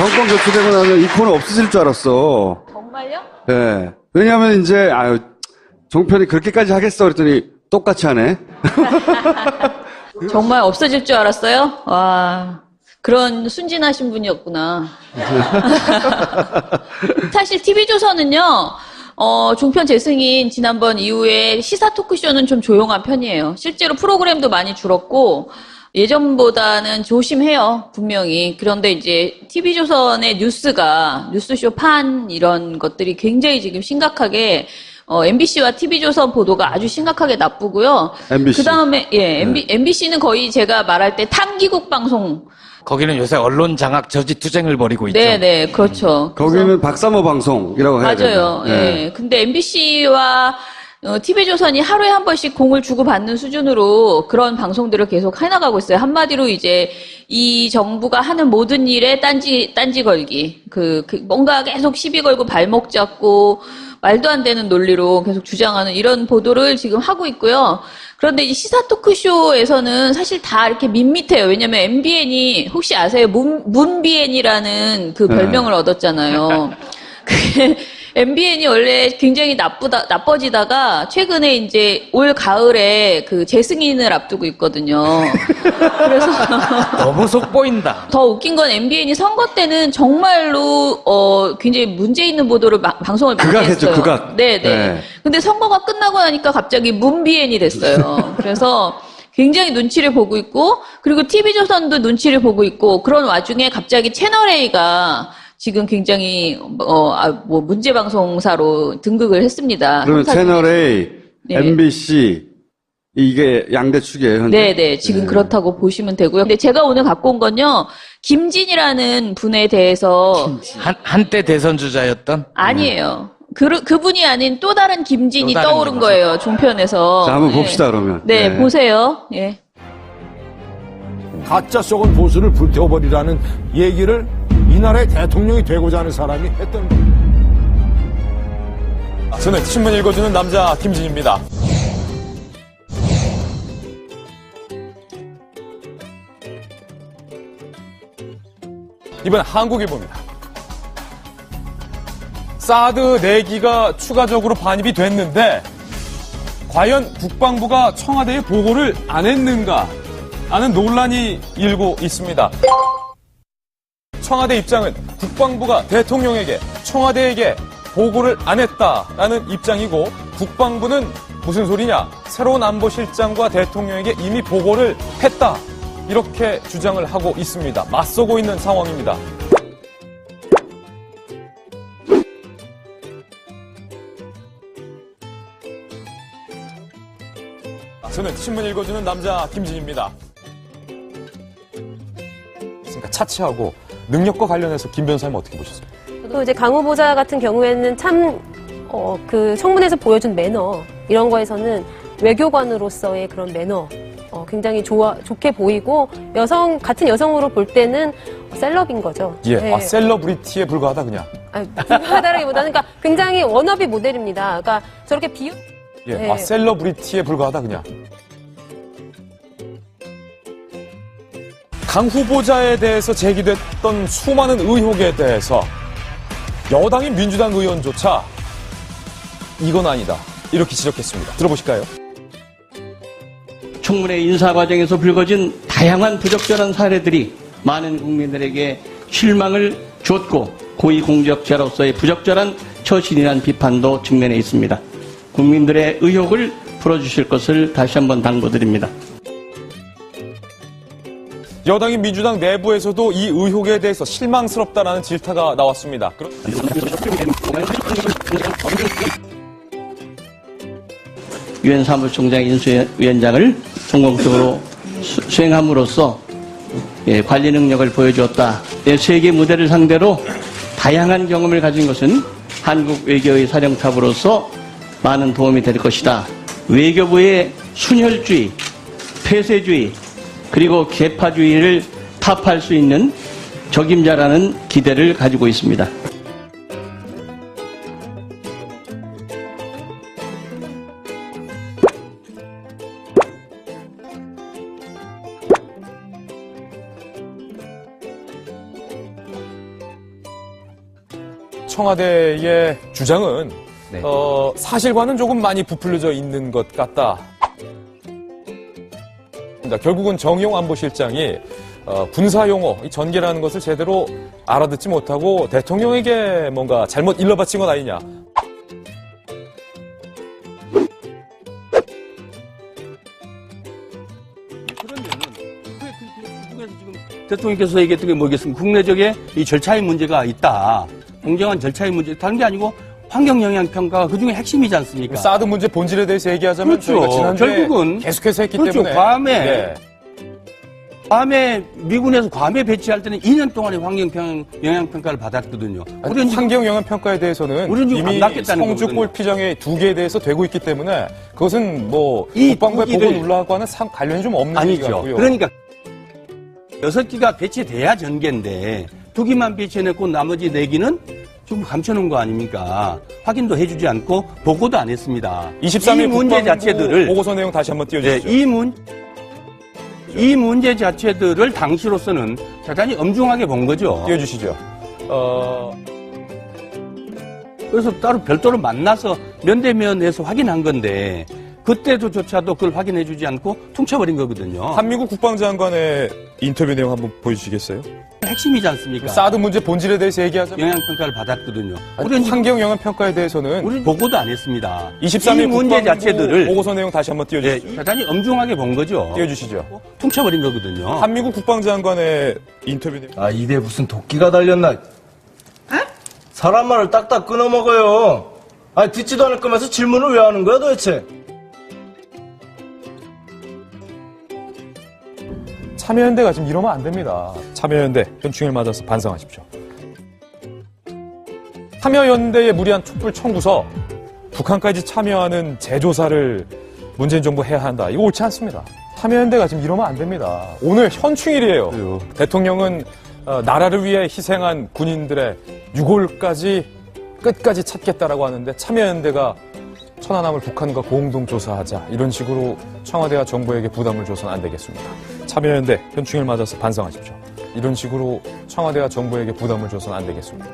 정권 교체되고 나면 이 코너 없어질 줄 알았어. 정말요? 예. 왜냐하면 이제 종편이 그렇게까지 하겠어 그랬더니 똑같이 하네. 정말 없어질 줄 알았어요? 와, 그런 순진하신 분이었구나. 사실 TV조선은요, 종편 재승인 지난번 이후에 시사 토크쇼는 좀 조용한 편이에요. 실제로 프로그램도 많이 줄었고, 예전보다는 조심해요, 분명히. 그런데 이제 TV조선의 뉴스쇼 판 이런 것들이 굉장히 지금 심각하게 MBC와 TV조선 보도가 아주 심각하게 나쁘고요. MBC. 그 다음에, MBC는 거의 제가 말할 때 탐기국 방송. 거기는 요새 언론 장악 저지 투쟁을 벌이고 있죠. 네네, 그렇죠. 거기는 박사모 방송이라고 해야 맞아요. 되나? 예. 근데 MBC와 TV조선이 하루에 한 번씩 공을 주고받는 수준으로 그런 방송들을 계속 해나가고 있어요. 한마디로 이제 이 정부가 하는 모든 일에 딴지 걸기. 뭔가 계속 시비 걸고 발목 잡고 말도 안 되는 논리로 계속 주장하는 이런 보도를 지금 하고 있고요. 그런데 이제 시사 토크쇼에서는 사실 다 이렇게 밋밋해요. 왜냐면 MBN이 혹시 아세요? 문비엔이라는 그 별명을 얻었잖아요. 그게 MBN이 원래 굉장히 나빠지다가 최근에 이제 올 가을에 그 재승인을 앞두고 있거든요. 그래서 너무 속보인다. 더 웃긴 건 MBN이 선거 때는 정말로 굉장히 문제 있는 보도를 방송을 많이 극악했죠, 했어요. 극악. 네네. 네. 근데 선거가 끝나고 나니까 갑자기 문비엔이 됐어요. 그래서 굉장히 눈치를 보고 있고, 그리고 TV조선도 눈치를 보고 있고, 그런 와중에 갑자기 채널A가 지금 굉장히 문제 방송사로 등극을 했습니다. 그러면 채널A, 네. MBC 이게 양대 축이에요. 현재? 네네, 지금 네. 그렇다고 보시면 되고요. 근데 제가 오늘 갖고 온 건요, 김진이라는 분에 대해서 한때 대선 주자였던 아니에요. 그분이 아닌 또 다른 김진이 또 다른 떠오른 김진. 거예요, 종편에서. 자, 한번 네. 봅시다 그러면. 네, 보세요. 예. 가짜 속은 보수를 불태워버리라는 얘기를 이 나라의 대통령이 되고자 하는 사람이 했던 겁니다. 저는 신문 읽어주는 남자 김진입니다. 이번 한국일보입니다. 사드 내기가 추가적으로 반입이 됐는데 과연 국방부가 청와대에 보고를 안 했는가 하는 논란이 일고 있습니다. 청와대 입장은 국방부가 대통령에게 청와대에게 보고를 안 했다라는 입장이고, 국방부는 무슨 소리냐, 새로운 안보실장과 대통령에게 이미 보고를 했다, 이렇게 주장을 하고 있습니다. 맞서고 있는 상황입니다. 저는 신문 읽어주는 남자 김진입니다. 그러니까 차치하고 능력과 관련해서 김 변호사님 어떻게 보셨어요? 또 이제 강 후보자 같은 경우에는 참, 그 청문회에서 보여준 매너, 이런 거에서는 외교관으로서의 그런 매너, 굉장히 좋게 보이고, 같은 여성으로 볼 때는 셀럽인 거죠. 예, 네. 셀러브리티에 불과하다 그냥. 불가하다라기보다는, 그러니까 굉장히 워너비 모델입니다. 그러니까 저렇게 예, 네. 셀러브리티에 불과하다 그냥. 강 후보자에 대해서 제기됐던 수많은 의혹에 대해서 여당인 민주당 의원조차 이건 아니다, 이렇게 지적했습니다. 들어보실까요? 청문회 인사 과정에서 불거진 다양한 부적절한 사례들이 많은 국민들에게 실망을 줬고 고위공직자로서의 부적절한 처신이라는 비판도 측면에 있습니다. 국민들의 의혹을 풀어주실 것을 다시 한번 당부드립니다. 여당인 민주당 내부에서도 이 의혹에 대해서 실망스럽다라는 질타가 나왔습니다. 유엔 사무총장 인수위원장을 성공적으로 수행함으로써 관리 능력을 보여주었다. 세계 무대를 상대로 다양한 경험을 가진 것은 한국 외교의 사령탑으로서 많은 도움이 될 것이다. 외교부의 순혈주의, 폐쇄주의, 그리고 계파주의를 타파할 수 있는 적임자라는 기대를 가지고 있습니다. 청와대의 주장은 네. 사실과는 조금 많이 부풀려져 있는 것 같다. 결국은 정의용 안보실장이 군사용어, 이 전개라는 것을 제대로 알아듣지 못하고 대통령에게 뭔가 잘못 일러바친 것 아니냐. 그래서 지금 대통령께서 얘기했던 게 뭐겠습니까? 국내적인 이 절차의 문제가 있다. 공정한 절차의 문제, 다른 게 아니고 환경영향평가가 그중에 핵심이지 않습니까? 사드 문제 본질에 대해서 얘기하자면 그렇죠. 저희가 지난주에 결국은 계속해서 했기 그렇죠. 때문에 괌에 미군에서 괌에 배치할 때는 2년 동안의 환경영향평가를 받았거든요. 우리는 지금 환경영향평가에 대해서는 우리는 지금 안 이미 받겠다는 성주 거거든요. 골피정의 2개에 대해서 되고 있기 때문에 그것은 뭐 이 국방부의 두 기를- 보고 올라가고는 관련이 좀 없는 얘기 아니죠. 같고요. 그러니까 6기가 배치돼야 전개인데 2기만 배치해놓고 나머지 4기는 좀 감춰놓은 거 아닙니까? 확인도 해주지 않고 보고도 안 했습니다. 23일 이 문제 국방부 자체들을 보고서 내용 다시 한번 네, 띄워주시죠. 이 문제 자체들을 당시로서는 대단히 엄중하게 본 거죠. 띄워주시죠. 그래서 따로 별도로 만나서 면대면에서 확인한 건데 그때조차도 그걸 확인해주지 않고 퉁쳐버린 거거든요. 한미국 국방장관의 인터뷰 내용 한번 보여주시겠어요? 핵심이지 않습니까? 사드 문제 본질에 대해서 얘기하자면 영향평가를 받았거든요. 우리는 환경영향평가에 대해서는 우리는 보고도 안 했습니다. 23일 이 문제 국방부 자체들을 보고서 내용 다시 한번 띄워주시죠. 대단히 엄중하게 본 거죠. 띄워주시죠. 퉁쳐버린 거거든요. 한미국 국방장관의 인터뷰 내용. 아, 입에 무슨 도끼가 달렸나? 사람 말을 딱딱 끊어먹어요. 아니, 듣지도 않을 거면서 질문을 왜 하는 거야, 도대체? 참여연대가 지금 이러면 안 됩니다. 참여연대 현충일 맞아서 반성하십시오. 참여연대의 무리한 촛불 청구서, 북한까지 참여하는 재조사를 문재인 정부 해야 한다. 이거 옳지 않습니다. 참여연대가 지금 이러면 안 됩니다. 오늘 현충일이에요. 대통령은 나라를 위해 희생한 군인들의 유골까지 끝까지 찾겠다라고 하는데 참여연대가 천안함을 북한과 공동조사하자 이런 식으로 청와대와 정부에게 부담을 줘서는 안 되겠습니다. 참여연대 현충일 맞아서 반성하십시오. 이런 식으로 청와대와 정부에게 부담을 줘서는 안 되겠습니다.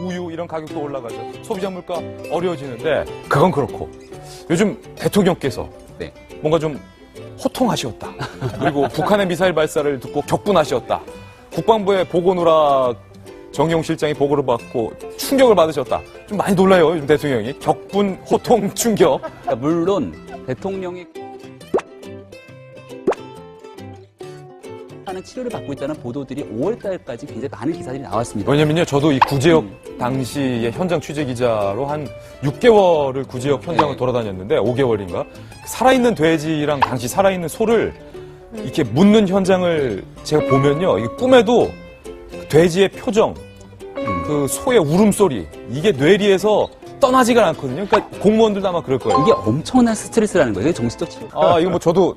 우유 이런 가격도 올라가죠. 소비자 물가 어려워지는데 그건 그렇고 요즘 대통령께서 뭔가 좀 호통하시었다. 그리고 북한의 미사일 발사를 듣고 격분하시었다. 국방부의 보고 누락 정용 실장이 보고를 받고 충격을 받으셨다. 좀 많이 놀라요, 요즘 대통령이. 격분, 호통, 충격. 물론 대통령이 하는 치료를 받고 있다는 보도들이 5월달까지 굉장히 많은 기사들이 나왔습니다. 왜냐면요, 저도 이 구제역 당시에 현장 취재 기자로 한 6개월을 구제역 현장을 돌아다녔는데, 5개월인가? 살아있는 돼지랑 당시 살아있는 소를 이렇게 묻는 현장을 제가 보면요, 이게 꿈에도 돼지의 표정, 그 소의 울음소리, 이게 뇌리에서 떠나지가 않거든요. 그러니까 공무원들도 아마 그럴 거예요. 이게 엄청난 스트레스라는 거예요. 정신적 치료. 이거 뭐 저도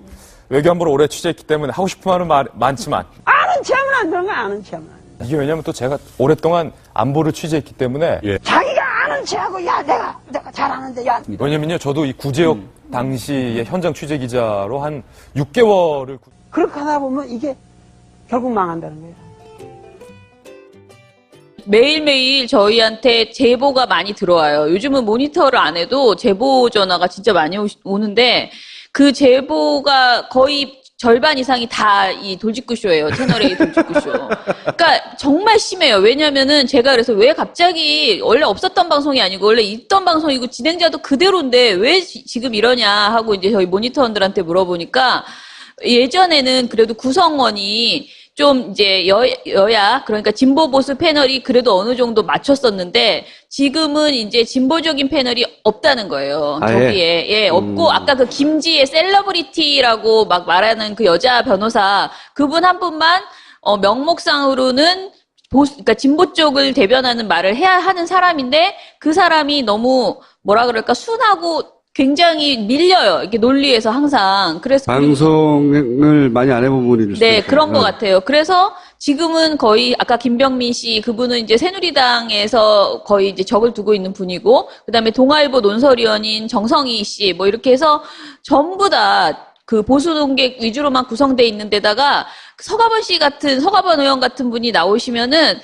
외교안보를 오래 취재했기 때문에 하고 싶은 말은 많지만. 아는 체험은 안 그런 거 아는 체험은. 이게 왜냐면 또 제가 오랫동안 안보를 취재했기 때문에. 자기가 아는 체하고 야 내가 잘하는데 야. 왜냐면요, 저도 이 구제역 당시에 현장 취재 기자로 한 6개월을. 그렇게 하다 보면 이게 결국 망한다는 거예요. 매일매일 저희한테 제보가 많이 들어와요. 요즘은 모니터를 안 해도 제보 전화가 진짜 많이 오는데 그 제보가 거의 절반 이상이 다 이 돌직구쇼예요. 채널A 돌직구쇼. 그러니까 정말 심해요. 왜냐면은 제가 그래서 왜 갑자기 원래 없었던 방송이 아니고 원래 있던 방송이고 진행자도 그대로인데 왜 지금 이러냐 하고 이제 저희 모니터원들한테 물어보니까 예전에는 그래도 구성원이 좀 이제 여야 그러니까 진보 보수 패널이 그래도 어느 정도 맞췄었는데 지금은 이제 진보적인 패널이 없다는 거예요. 저기에 없고 아까 그 김지혜 셀러브리티라고 막 말하는 그 여자 변호사 그분 한 분만 명목상으로는 그러니까 진보 쪽을 대변하는 말을 해야 하는 사람인데 그 사람이 너무 뭐라 그럴까 순하고 굉장히 밀려요. 이렇게 논리에서 항상. 그래서 방송을 많이 안 해본 분일 수도 네, 있어요. 그런 것 같아요. 그래서 지금은 거의 아까 김병민 씨 그분은 이제 새누리당에서 거의 이제 적을 두고 있는 분이고 그다음에 동아일보 논설위원인 정성희 씨 뭐 이렇게 해서 전부 다 그 보수 농객 위주로만 구성돼 있는 데다가 서가번 의원 같은 분이 나오시면은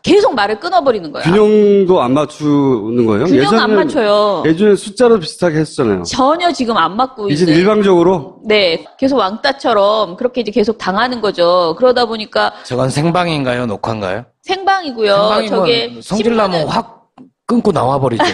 계속 말을 끊어버리는 거야. 균형도 안 맞추는 거예요? 균형 안 맞춰요. 예전에 숫자로 비슷하게 했었잖아요. 전혀 지금 안 맞고 이제 있는. 일방적으로? 네, 계속 왕따처럼 그렇게 이제 계속 당하는 거죠. 그러다 보니까 저건 생방인가요? 녹화인가요? 생방이고요. 생방이면 저게 성질나면 신문은- 확 끊고 나와버리죠.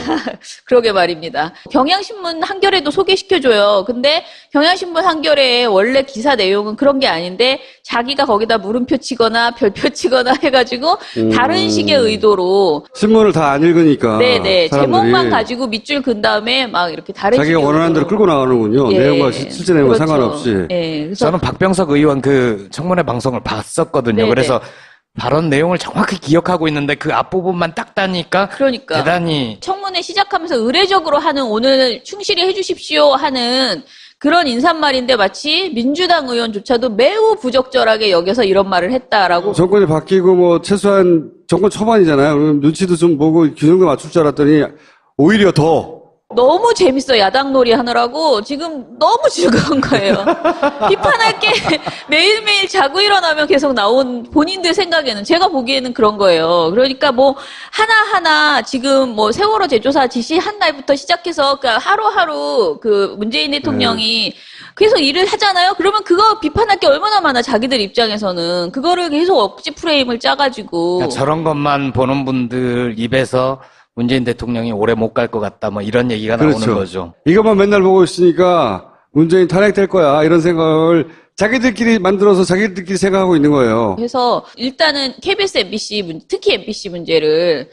그러게 말입니다. 경향신문 한겨레도 소개시켜줘요. 근데 경향신문 한겨레의 원래 기사 내용은 그런 게 아닌데 자기가 거기다 물음표 치거나 별표 치거나 해가지고 다른 식의 의도로 신문을 다 안 읽으니까. 네네 사람들이 제목만 가지고 밑줄 근 다음에 막 이렇게 다른 자기가 식의 원하는 대로 의도로. 끌고 나가는군요. 예. 내용과 실제 내용과 그렇죠. 상관없이. 예, 그래서 저는 박병석 의원 그 청문회 방송을 봤었거든요. 네네. 그래서 발언 내용을 정확히 기억하고 있는데 그 앞부분만 딱 따니까 그러니까 대단히 청문회 시작하면서 의례적으로 하는 오늘 충실히 해주십시오 하는 그런 인사말인데 마치 민주당 의원조차도 매우 부적절하게 여겨서 이런 말을 했다라고. 정권이 바뀌고 뭐 최소한 정권 초반이잖아요. 그럼 눈치도 좀 보고 균형도 맞출 줄 알았더니 오히려 더. 너무 재밌어 야당놀이 하느라고 지금 너무 즐거운 거예요. 비판할 게 매일매일 자고 일어나면 계속 나온 본인들 생각에는 제가 보기에는 그런 거예요. 그러니까 뭐 하나하나 지금 뭐 세월호 재조사 지시한 날부터 시작해서 그러니까 하루하루 그 문재인 대통령이 계속 일을 하잖아요. 그러면 그거 비판할 게 얼마나 많아 자기들 입장에서는 그거를 계속 억지 프레임을 짜가지고 그러니까 저런 것만 보는 분들 입에서 문재인 대통령이 오래 못 갈 것 같다 뭐 이런 얘기가 나오는 거죠. 이것만 맨날 보고 있으니까 문재인 탄핵될 거야 이런 생각을 자기들끼리 만들어서 자기들끼리 생각하고 있는 거예요. 해서 일단은 KBS, MBC 특히 MBC 문제를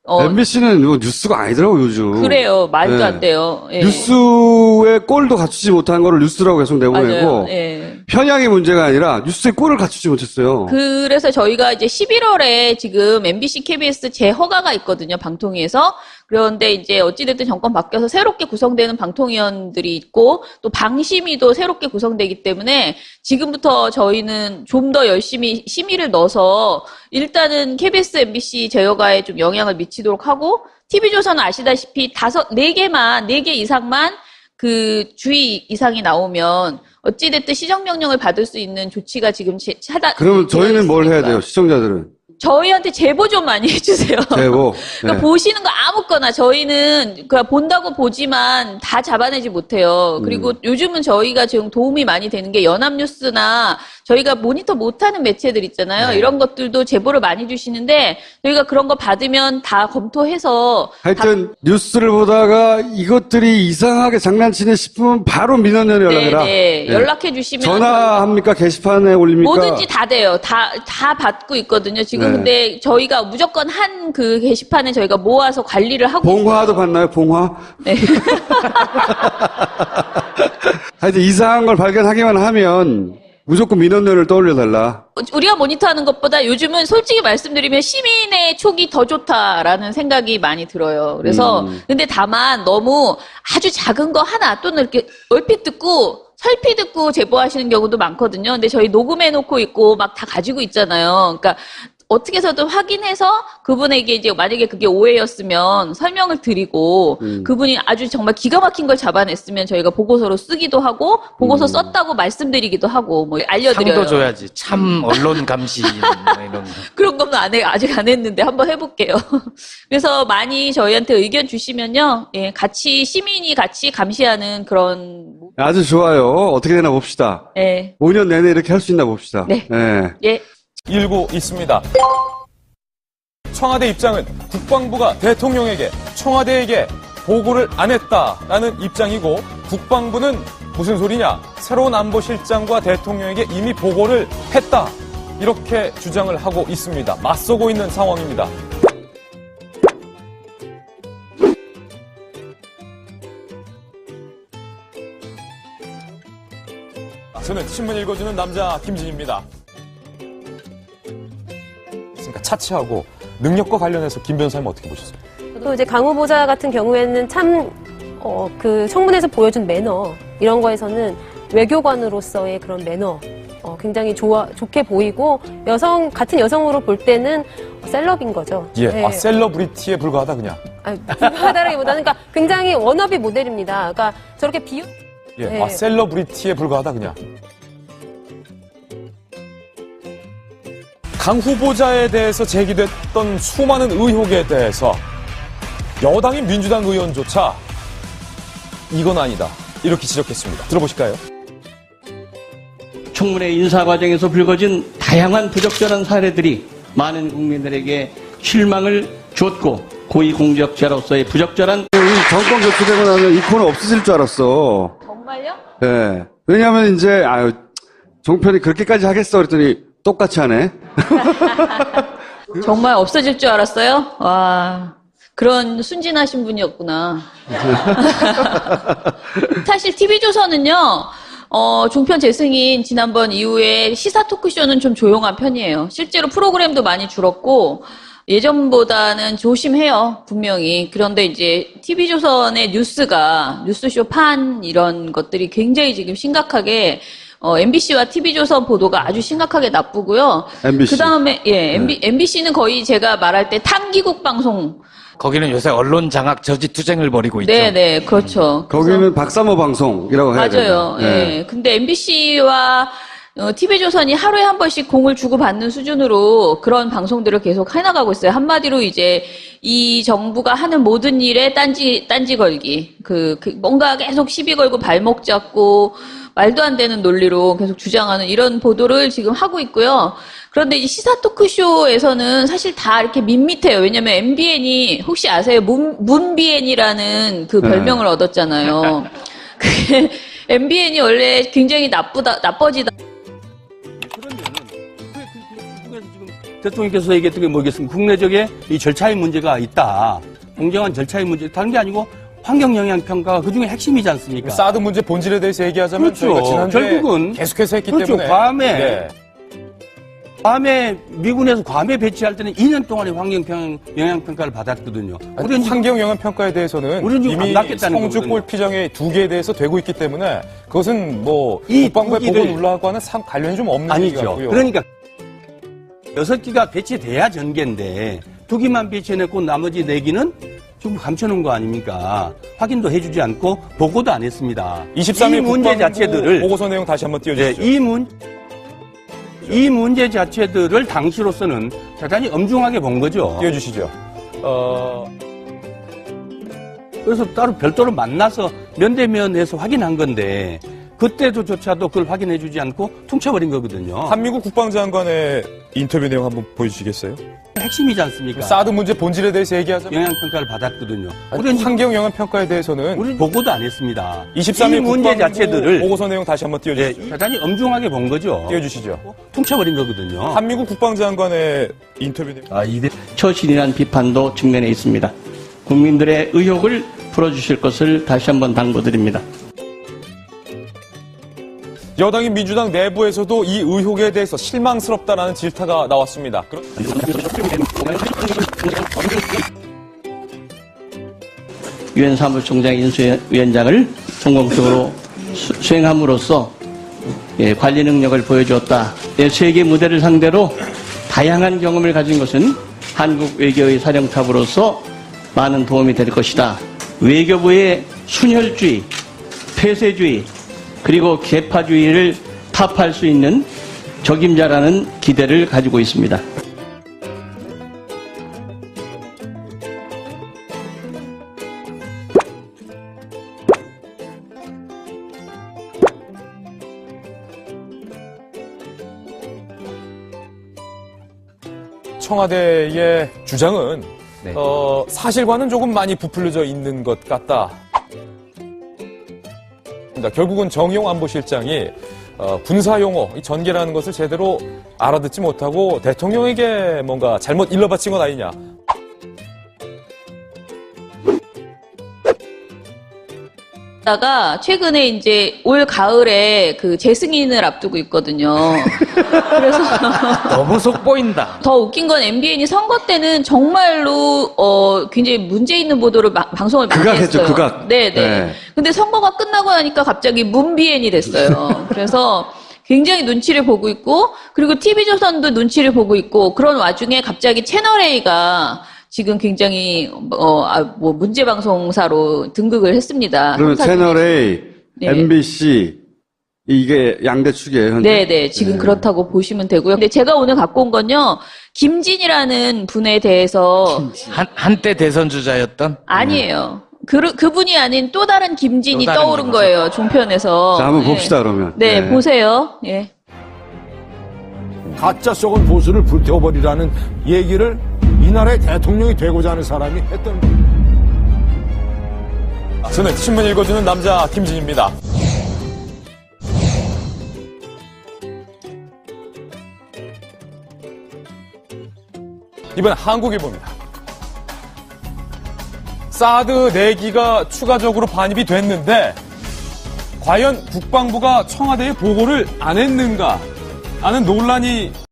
MBC는 뉴스가 아니더라고 요즘. 그래요. 말도 네. 안 돼요. 예. 뉴스의 꼴도 갖추지 못한 거를 뉴스라고 계속 내보내고 맞아요. 예. 편향의 문제가 아니라 뉴스의 꼴을 갖추지 못했어요. 그래서 저희가 이제 11월에 지금 MBC, KBS 재허가가 있거든요. 방통위에서. 그런데 이제 어찌됐든 정권 바뀌어서 새롭게 구성되는 방통위원들이 있고 또 방심위도 새롭게 구성되기 때문에 지금부터 저희는 좀 더 열심히 심의를 넣어서 일단은 KBS, MBC 재허가에 좀 영향을 미치도록 하고 TV조선은 아시다시피 4개 이상만 그 주의 이상이 나오면 어찌됐든 시정명령을 받을 수 있는 조치가 지금 그러면 저희는 뭘 해야 있으니까. 돼요? 시청자들은. 저희한테 제보 좀 많이 해주세요. 제보. 그러니까 네. 보시는 보시는 거 아무거나 저희는 그냥 본다고 보지만 다 잡아내지 못해요. 그리고 요즘은 저희가 지금 도움이 많이 되는 게 연합뉴스나 저희가 모니터 못하는 매체들 있잖아요. 이런 것들도 제보를 많이 주시는데 저희가 그런 거 받으면 다 검토해서 하여튼 뉴스를 보다가 이것들이 이상하게 장난치네 싶으면 바로 민원연에 연락해라. 네, 네. 연락해 주시면 전화합니까? 게시판에 올립니까? 뭐든지 다 돼요. 다 받고 있거든요. 지금 네. 근데 저희가 무조건 한 그 게시판에 저희가 모아서 관리를 하고 봉화도 있어요. 봤나요? 봉화? 네. 하여튼 이상한 걸 발견하기만 하면 무조건 민원연을 떠올려달라. 우리가 모니터하는 것보다 요즘은 솔직히 말씀드리면 시민의 촉이 더 좋다라는 생각이 많이 들어요. 그래서 근데 다만 너무 아주 작은 거 하나 또는 이렇게 얼핏 듣고 설피 듣고 제보하시는 경우도 많거든요. 근데 저희 녹음해놓고 있고 막 다 가지고 있잖아요. 그러니까 어떻게 해서든 확인해서 그분에게 이제 만약에 그게 오해였으면 설명을 드리고 그분이 아주 정말 기가 막힌 걸 잡아냈으면 저희가 보고서로 쓰기도 하고 보고서 썼다고 말씀드리기도 하고 뭐 알려드려요. 상도 줘야지. 참 언론 감시 뭐 이런 거. 그런 건 아직 안 했는데 한번 해볼게요. 그래서 많이 저희한테 의견 주시면요, 예, 같이 시민이 같이 감시하는 그런 아주 좋아요. 어떻게 되나 봅시다. 예, 5년 내내 이렇게 할 수 있나 봅시다. 네. 예. 예. 일고 있습니다. 청와대 입장은 국방부가 대통령에게 청와대에게 보고를 안 했다라는 입장이고 국방부는 무슨 소리냐? 새로운 안보실장과 대통령에게 이미 보고를 했다. 이렇게 주장을 하고 있습니다. 맞서고 있는 상황입니다. 저는 신문 읽어주는 남자 김진입니다. 그러니까 차치하고 능력과 관련해서 김 변호사님 어떻게 보셨어요? 또 이제 강 후보자 같은 경우에는 참, 그 청문회에서 보여준 매너, 이런 거에서는 외교관으로서의 그런 매너, 굉장히 좋게 보이고, 같은 여성으로 볼 때는 셀럽인 거죠. 예, 네. 셀러브리티에 불과하다 그냥. 불과하다라기보다는 그러니까 굉장히 워너비 모델입니다. 그러니까 저렇게 예, 네. 셀러브리티에 불과하다 그냥. 강 후보자에 대해서 제기됐던 수많은 의혹에 대해서 여당인 민주당 의원조차 이건 아니다 이렇게 지적했습니다. 들어보실까요? 청문회 인사 과정에서 불거진 다양한 부적절한 사례들이 많은 국민들에게 실망을 줬고 고위공직자로서의 부적절한 이 정권 교체되고 나면 이 코너 없어질 줄 알았어. 정말요? 예. 왜냐하면 이제 종편이 그렇게까지 하겠어 그랬더니 똑같이 하네. 정말 없어질 줄 알았어요? 와, 그런 순진하신 분이었구나. 사실 TV조선은요, 종편 재승인 지난번 이후에 시사 토크쇼는 좀 조용한 편이에요. 실제로 프로그램도 많이 줄었고, 예전보다는 조심해요, 분명히. 그런데 이제 TV조선의 뉴스쇼 판 이런 것들이 굉장히 지금 심각하게 MBC와 TV조선 보도가 아주 심각하게 나쁘고요. MBC. 그다음에 MBC는 거의 제가 말할 때 탐기국 방송. 거기는 요새 언론 장악 저지 투쟁을 벌이고 있죠. 네, 그렇죠. 거기는 박사모 방송이라고 해야 되죠. 맞아요. 예. 근데 MBC와 TV조선이 하루에 한 번씩 공을 주고받는 수준으로 그런 방송들을 계속 해나가고 있어요. 한마디로 이제 이 정부가 하는 모든 일에 딴지 걸기. 뭔가 계속 시비 걸고 발목 잡고 말도 안 되는 논리로 계속 주장하는 이런 보도를 지금 하고 있고요. 그런데 이 시사 토크쇼에서는 사실 다 이렇게 밋밋해요. 왜냐면 MBN이 혹시 아세요? 문비엔이라는 그 별명을 얻었잖아요. 그게 MBN이 원래 굉장히 나빠지다. 대통령께서 얘기했던 게 뭐겠습니까? 국내적인 이 절차의 문제가 있다. 공정한 절차의 문제, 다른 게 아니고 환경 영향 평가가 그 중에 핵심이지 않습니까? 사드 문제 본질에 대해서 얘기하자면 그렇죠. 저희가 지난주에 결국은 계속해서 했기 그렇죠. 때문에 괌에 미군에서 괌에 배치할 때는 2년 동안의 환경 영향 평가를 받았거든요. 우리는 환경 영향 평가에 대해서는 이미 성주 골피정의 2개에 대해서 되고 있기 때문에 그것은 뭐 국방부의 보고 논란과는 관련이 좀 없는 얘기 같고요. 그러니까 6기가 배치돼야 전개인데 2기만 배치해놓고 나머지 4기는 좀 감춰놓은 거 아닙니까? 확인도 해주지 않고 보고도 안 했습니다. 23일 이 문제 자체들을 보고서 내용 다시 한번 띄워주시죠. 네, 이 문제 자체들을 당시로서는 대단히 엄중하게 본 거죠. 띄워주시죠. 그래서 따로 별도로 만나서 면대면에서 확인한 건데 그때조차도 그걸 확인해주지 않고 퉁쳐버린 거거든요. 한미국 국방장관의 인터뷰 내용 한번 보여주시겠어요? 핵심이지 않습니까? 사드 문제 본질에 대해서 얘기하자면 영향평가를 받았거든요. 우리는 환경 영향 평가에 대해서는 우리는 보고도 안 했습니다. 23일 이 문제 자체들을 보고서 내용 다시 한번 띄워주시죠. 네, 대단히 엄중하게 본 거죠. 띄워주시죠. 퉁쳐버린 거거든요. 한미국 국방장관의 인터뷰 내용. 처신이라는 비판도 측면에 있습니다. 국민들의 의혹을 풀어주실 것을 다시 한번 당부드립니다. 여당인 민주당 내부에서도 이 의혹에 대해서 실망스럽다라는 질타가 나왔습니다. 유엔 사무총장 인수위원장을 성공적으로 수행함으로써 관리 능력을 보여주었다. 세계 무대를 상대로 다양한 경험을 가진 것은 한국 외교의 사령탑으로서 많은 도움이 될 것이다. 외교부의 순혈주의, 폐쇄주의, 그리고 계파주의를 타파할 수 있는 적임자라는 기대를 가지고 있습니다. 청와대의 주장은 사실과는 조금 많이 부풀려져 있는 것 같다. 결국은 정의용 안보실장이 군사용어, 이 전개라는 것을 제대로 알아듣지 못하고 대통령에게 뭔가 잘못 일러바친 건 아니냐. 다가 최근에 이제 올 가을에 그 재승인을 앞두고 있거든요. 그래서 너무 속보인다. 더 웃긴 건 MBN이 선거 때는 정말로 굉장히 문제 있는 보도를 방송을 많이 극악했죠, 했어요. 극악. 네네. 네. 근데 선거가 끝나고 나니까 갑자기 문비엔이 됐어요. 그래서 굉장히 눈치를 보고 있고, 그리고 TV조선도 눈치를 보고 있고, 그런 와중에 갑자기 채널A가 지금 굉장히 문제 방송사로 등극을 했습니다. 그러면 채널A, 네. MBC, 이게 양대 축이에요, 현재. 네네, 지금 그렇다고 보시면 되고요. 근데 제가 오늘 갖고 온 건요, 김진이라는 분에 대해서. 한때 대선 주자였던? 아니에요. 그분이 아닌 또 다른 김진이 또 다른 떠오른 김진. 거예요, 종편에서. 자, 한번 네. 봅시다, 그러면. 네, 보세요. 예. 가짜 썩은 보수를 불태워버리라는 얘기를 이 나라의 대통령이 되고자 하는 사람이 했던 거예요. 저는 신문 읽어주는 남자 김진입니다. 이번 한국일보입니다. 사드 내기가 추가적으로 반입이 됐는데 과연 국방부가 청와대에 보고를 안 했는가 하는 논란이